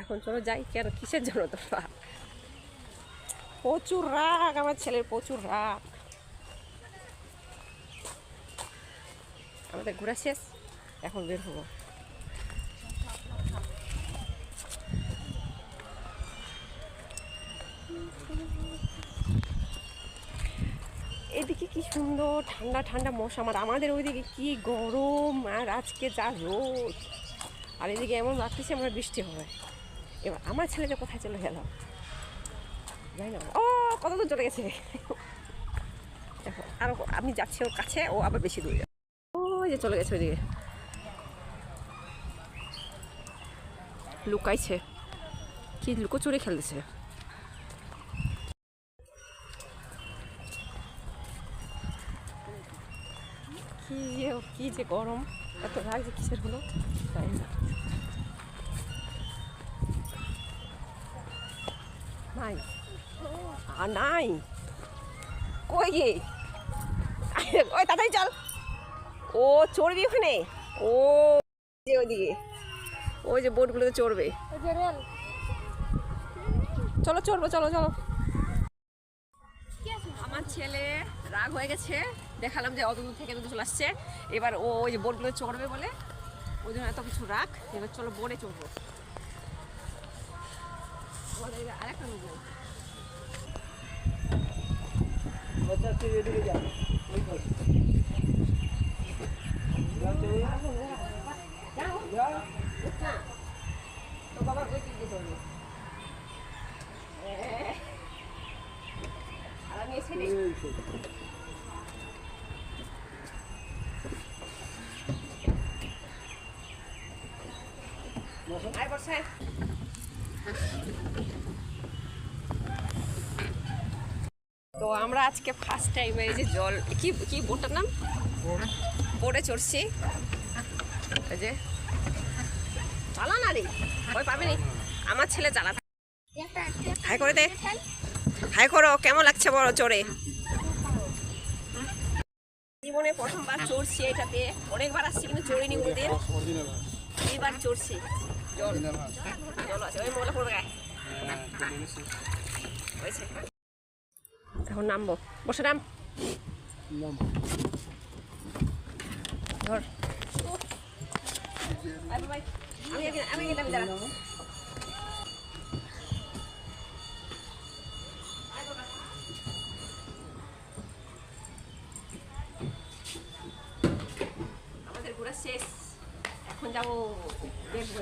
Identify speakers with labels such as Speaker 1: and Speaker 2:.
Speaker 1: এখন চলো যাই। কেন, কিসের জন্য তো রাগ? প্রচুর রাগ আমার ছেলের, প্রচুর রাগ। আমাদের ঘোরা শেষ, এখন বের হবো। এদিকে কি সুন্দর ঠান্ডা ঠান্ডা মৌসুম, আর আমাদের ওইদিকে কি গরম, আর আজকে যা রোদ, আর এদিকে এমন লাগতেছে আমরা বৃষ্টি হবে। এবার আমার ছেলেকে কোথায় চলে গেল জানি না। ও কত দূর চলে গেছে দেখো, আরো আমি যাচ্ছি ওর কাছে, ও আবার বেশি দূরে। ওই যে চলে গেছে ওইদিকে, লুকাইছে, কি লুকোচুরি খেলতেছে। কি যে গরম, এত রাগ যে কিসের হলো তাই না। নাই আর নাই, কই গে, ওই তাড়াতাড়ি চল, ও চড়বি ওখানে, ও যে ওইদিকে ওই যে বোটগুলোতে চড়বে, চলো চড়বো, চলো চলো। আমার ছেলে রাগ হয়ে গেছে, দেখালাম যে অত দূর থেকে এত দূর চলে আসছে, এবার ও ওই যে বোটগুলো চড়বে বলে ওই জন্য এত কিছু রাগ। এবার চলো বোটে চড়বো। আরেকটা নেবো, আর আমি এসে নেই। তো আমরা আজকে ফার্স্ট টাইম এই যে জল কি কি বোটটার নাম, বোটে চড়ছি। এই যে চালা না রে, ভয় পাবে নি, আমার ছেলে চালা। হাই করে দে, হাই করো, কেমন লাগছে বড় চড়ে? জীবনে প্রথমবার চড়ছি এটাতে, অনেকবার আসছি কিন্তু চড়িনি কোনোদিন, এইবার চড়ছি। জল জল আছে, ওই মোলা পড়বে গায়ে হয়েছে। এখন নামবো, বসে নাম, ধর আমি গেলাম, দাঁড়া। আমাদের ঘোরা শেষ, এখন যাবো দেখবো।